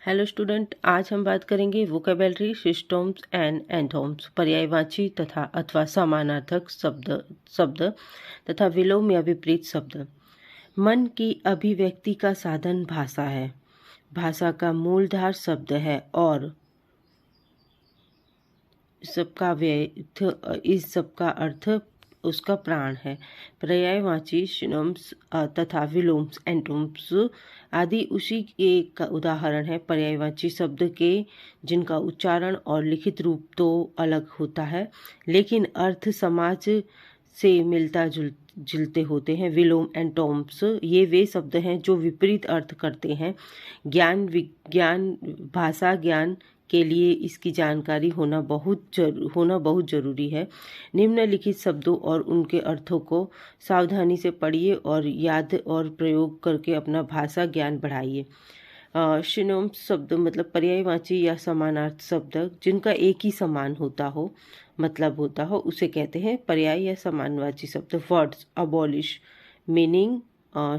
Hello student, आज हम बात करेंगे वोकेबलरी सिस्टम्स एंड एंथोम्स, पर्यायवाची तथा अथवा समानार्थक शब्द तथा विलोम या विपरीत शब्द। मन की अभिव्यक्ति का साधन भाषा है। भाषा का मूलधार शब्द है और इस सबका अर्थ उसका प्राण है। पर्यायवाची सिनोम्स तथा विलोम्स एंटोम्स आदि उसी एक उदाहरण है पर्यायवाची शब्द के, जिनका उच्चारण और लिखित रूप तो अलग होता है लेकिन अर्थ समाज से मिलता जुलते होते हैं। विलोम एंटोम्स ये वे शब्द हैं जो विपरीत अर्थ करते हैं। ज्ञान विज्ञान भाषा ज्ञान के लिए इसकी जानकारी होना बहुत जरूरी है। निम्नलिखित शब्दों और उनके अर्थों को सावधानी से पढ़िए और याद और प्रयोग करके अपना भाषा ज्ञान बढ़ाइए। सिनोम्स शब्द मतलब पर्यायवाची या समानार्थ शब्द जिनका एक ही समान होता हो, मतलब होता हो, उसे कहते हैं पर्याय या समानवाची शब्द। वर्ड्स अबॉलिश मीनिंग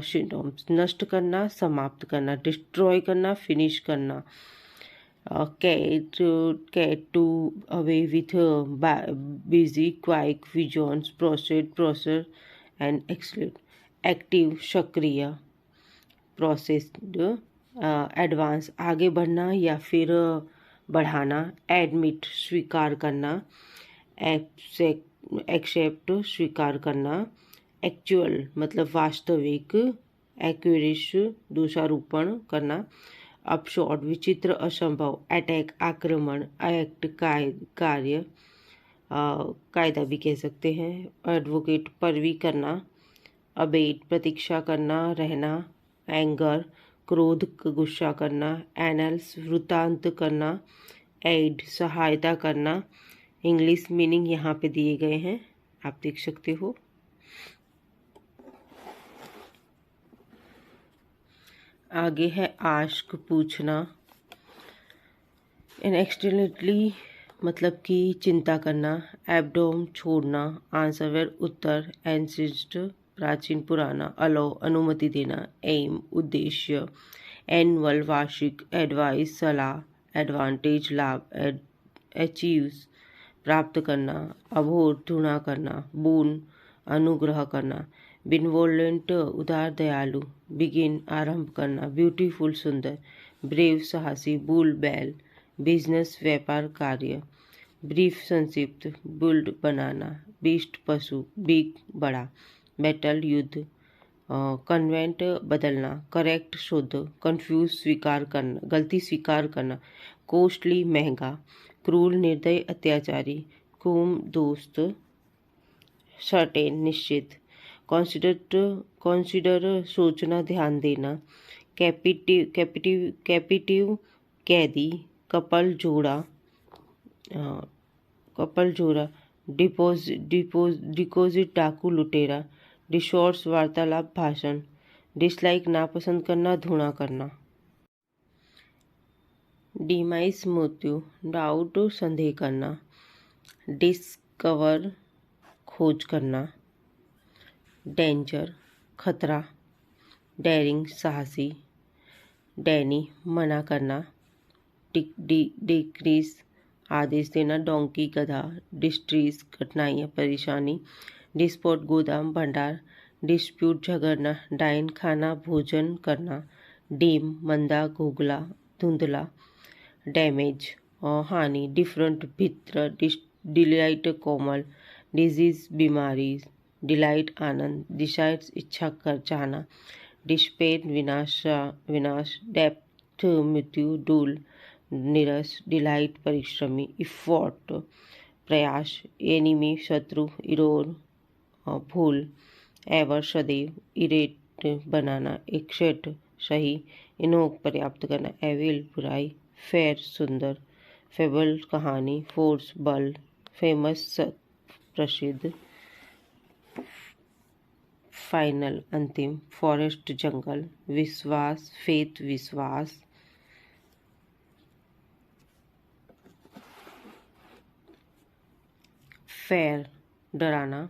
सिनोम्स नष्ट करना, समाप्त करना, डिस्ट्रॉय करना, फिनिश करना। Cat to away with busy, quick, visions, process and excellent. Active, सक्रिय, प्रोसेस्ड, एडवांस, आगे बढ़ना या फिर बढ़ाना। एडमिट, स्वीकार करना। एक्सेप्ट, स्वीकार करना। एक्चुअल मतलब वास्तविक। एक्यूरेश, दोषारोपण करना। अपशॉर्ट, विचित्र, असंभव। अटैक, आक्रमण। एक्ट, कार्य, कायदा भी कह सकते हैं। एडवोकेट, पैरवी करना। अबेट, प्रतीक्षा करना, रहना। एंगर, क्रोध, गुस्सा करना। एनल्स, वृत्तांत करना। एड, सहायता करना। इंग्लिश मीनिंग यहाँ पे दिए गए हैं, आप देख सकते हो। आगे है आस्क, पूछना। एक्सटेंडेडली मतलब कि चिंता करना। एबडोम, छोड़ना। आंसरवेयर, उत्तर। एंसिस्ट, प्राचीन पुराना। अलो, अनुमति देना। एम, उद्देश्य। एनुअल, वार्षिक। एडवाइस, सलाह। एडवांटेज, लाभ। अचीव्स, प्राप्त करना। अभोर, धुना करना। बोन, अनुग्रह करना। बिनवोलेंट, उदार, दयालु। बिगिन, आरंभ करना। ब्यूटीफुल, सुंदर। ब्रेव, साहसी। बुल, बैल। बिजनेस, व्यापार, कार्य। ब्रीफ, संक्षिप्त। बुल्ड, बनाना। बीस्ट, पशु। बिग, बड़ा। बैटल, युद्ध। कन्वेंट, बदलना। करेक्ट, शुद्ध। कंफ्यूज, स्वीकार करना, गलती स्वीकार करना। कॉस्टली, महंगा। क्रूर, निर्दय, अत्याचारी। कुम, दोस्त। सर्टेन, निश्चित। कंसिडर, सोचना, ध्यान देना। कैपिटिव, कैदी। कपल, जोड़ा। डिपॉजिट, डाकू, लुटेरा। डिशोर्स, वार्तालाप, भाषण। डिसलाइक, नापसंद करना, धुना करना। डिमाइस, मृत्यु। डाउट, संदेह करना। डिस्कवर, खोज करना। डेंजर, खतरा। डेयरिंग, साहसी। डैनी, मना करना। डिक्रीज, आदेश देना। डोंकी, गधा। डिस्ट्रीज, कठिनाइयाँ, परेशानी। डिस्पोट, गोदाम, भंडार। डिस्प्यूट, झगड़ना। डाइन, खाना, भोजन करना। डीम, मंदा, घुगला, धुंधला। डैमेज, हानि। डिफरेंट, भित्र। डिलाइट, कोमल। डिजीज, बीमारी। डिलाइट, आनंद। डिसाइड्स, इच्छा कर, चाहना। डिस्पेयर, विनाश। डेप्थ, मृत्यु। डूल, नीरस। डिलाइट, परिश्रमी। इफोर्ट, प्रयास। एनिमी, शत्रु। इरोर, भूल। एवर, सदैव। इरेट, बनाना। एक्सेट, सही। इनोक, पर्याप्त करना। एविल, बुराई। फेयर, सुंदर। फेबल, कहानी। फोर्स, बल। फेमस, प्रसिद्ध। फाइनल, अंतिम। फॉरेस्ट, जंगल। विश्वास, फेथ, विश्वास। फेयर, डराना।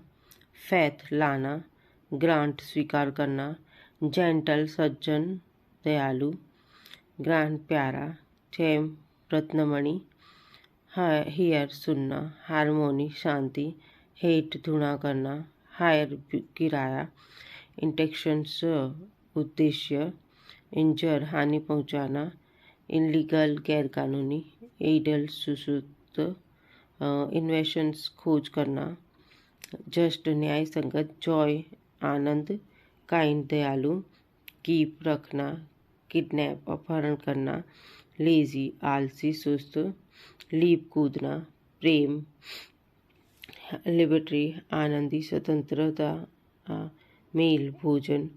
फैथ, लाना। ग्रांट, स्वीकार करना। जेंटल, सज्जन, दयालु। ग्रांड, प्यारा। चैम रत्नमणि, हियर सुनना, हारमोनी शांति, हेट धुना करना, हायर किराया, इंटेंशंस उद्देश्य, इंजर हानि पहुंचाना, इनलीगल गैरकानूनी, एडल सुसुत, इन्वेशंस खोज करना, जस्ट न्याय संगत, जॉय आनंद, काइंड दयालु, कीप रखना, किडनैप अपहरण करना, लेजी आलसी सुस्त, लीप कूदना, प्रेम लिबर्टी आनंदी स्वतंत्रता, मेल भोजन,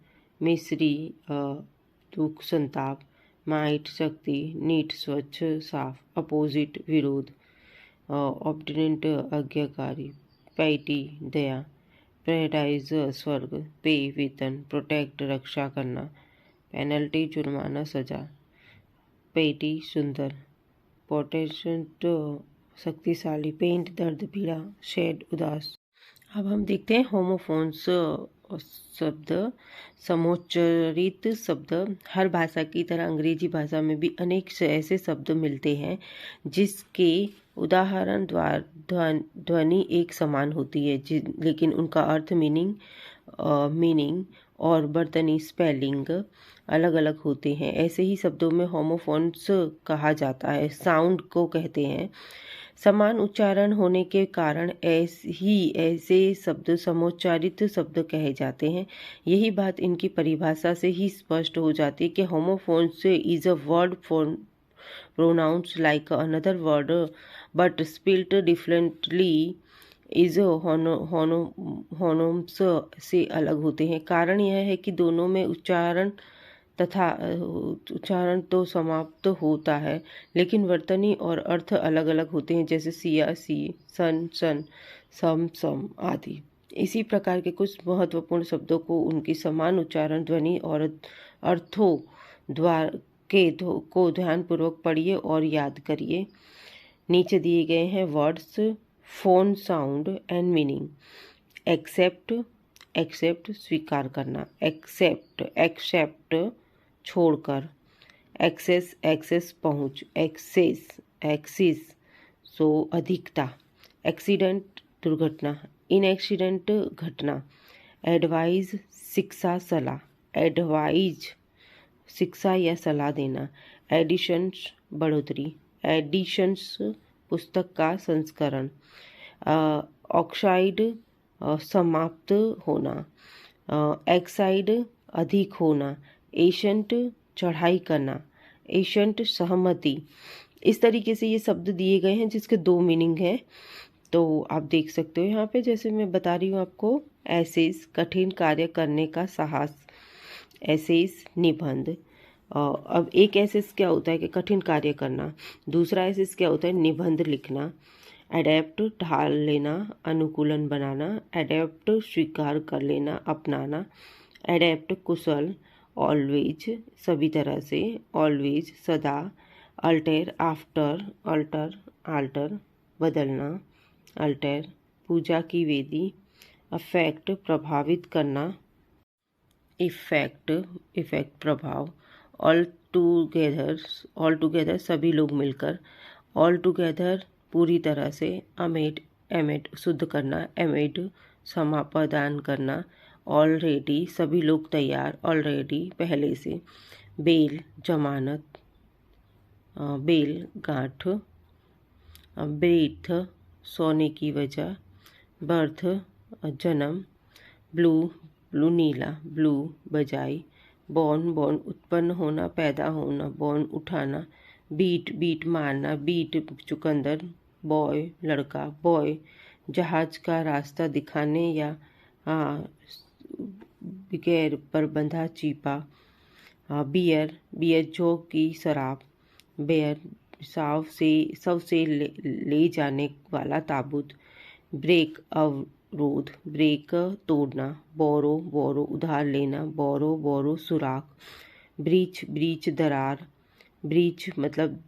मिश्री दुख संताप, माइट शक्ति, नीट स्वच्छ साफ, अपोजिट विरोध, ऑब्डिनेंट आज्ञाकारी, पैटी दया, पैराडाइज स्वर्ग, पे वेतन, प्रोटेक्ट रक्षा करना, पेनल्टी जुर्माना सजा, पेटी सुंदर, पोटेंट शक्तिशाली, पेंट दर्द पीड़ा, शेड उदास। अब हम देखते हैं होमोफोन्स शब्द, समोच्चरित शब्द। हर भाषा की तरह अंग्रेजी भाषा में भी अनेक ऐसे शब्द मिलते हैं जिसके उदाहरण ध्वनि एक समान होती है, लेकिन उनका अर्थ मीनिंग और वर्तनी स्पेलिंग अलग अलग होते हैं। ऐसे ही शब्दों में होमोफोन्स कहा जाता है, साउंड को कहते हैं। समान उच्चारण होने के कारण ऐसे शब्द समोच्चारित शब्द कहे जाते हैं। यही बात इनकी परिभाषा से ही स्पष्ट हो जाती है कि homophones is a word for pronounced like another word but spelled differently is homonyms से अलग होते हैं। कारण यह है कि दोनों में उच्चारण तो समाप्त होता है, लेकिन वर्तनी और अर्थ अलग अलग होते हैं, जैसे सिया सी, सन सन, सम आदि। इसी प्रकार के कुछ महत्वपूर्ण शब्दों को उनकी समान उच्चारण, ध्वनि और अर्थों को ध्यानपूर्वक पढ़िए और याद करिए। नीचे दिए गए हैं words, phone sound and meaning. Accept स्वीकार करना, एक्सेप्ट छोड़कर, एक्सेस पहुंच, एक्सिस सो अधिकता, एक्सीडेंट दुर्घटना, इनएक्सीडेंट घटना, एडवाइज शिक्षा सलाह, एडवाइज शिक्षा या सलाह देना, एडिशंस बढ़ोतरी, एडिशंस पुस्तक का संस्करण, ऑक्साइड समाप्त होना, एक्साइड अधिक होना, एशंट चढ़ाई करना, एशंट सहमति। इस तरीके से ये शब्द दिए गए हैं जिसके दो मीनिंग हैं। तो आप देख सकते हो यहाँ पे, जैसे मैं बता रही हूँ आपको, एसेस कठिन कार्य करने का साहस, एसेस निबंध। अब एक एसेस क्या होता है कि कठिन कार्य करना, दूसरा एसेस क्या होता है निबंध लिखना। एडेप्ट ढाल लेना, अनुकूलन बनाना, एडेप्ट स्वीकार कर लेना, अपनाना, एडेप्ट कुशल, ऑलवेज सभी तरह से, ऑलवेज सदा, अल्टेर आफ्टर, आल्टर बदलना, अल्टेर पूजा की वेदी, अफेक्ट प्रभावित करना, इफेक्ट प्रभाव, ऑल टुगेदर सभी लोग मिलकर, ऑल टुगेदर पूरी तरह से, एमेट शुद्ध करना, एमेड क्षमा प्रदान करना, ऑलरेडी सभी लोग तैयार, ऑलरेडी पहले से, बेल जमानत, बेल गांठ, ब्रीथ सोने की वजह, बर्थ जन्म, ब्लू नीला, ब्लू बजाई, बॉर्न उत्पन्न होना, पैदा होना, बॉर्न उठाना, बीट मारना, बीट चुकंदर, बॉय लड़का, बॉय जहाज का रास्ता दिखाने या बगैर पर बंधा चीपा, बियर जो की शराब, बेयर शव से ले जाने वाला ताबूत, ब्रेक अवरोध, ब्रेक तोड़ना, बोरो उधार लेना, बोरो सुराख, ब्रीच दरार, ब्रीच मतलब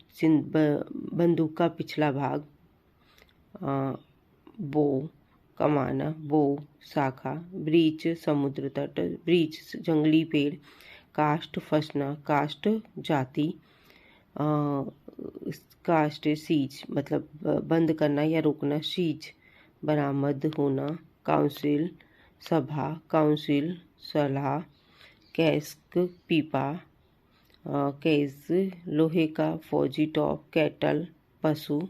बंदूक का पिछला भाग, बो कमाना, बो शाखा, ब्रीच समुद्र तट, ब्रीच जंगली पेड़, कास्ट फंसना, कास्ट जाति, कास्ट सीज मतलब बंद करना या रोकना, सीज बरामद होना, काउंसिल सभा, काउंसिल सलाह, कैस्क पीपा, केस लोहे का, फौजी टॉप, कैटल पशु,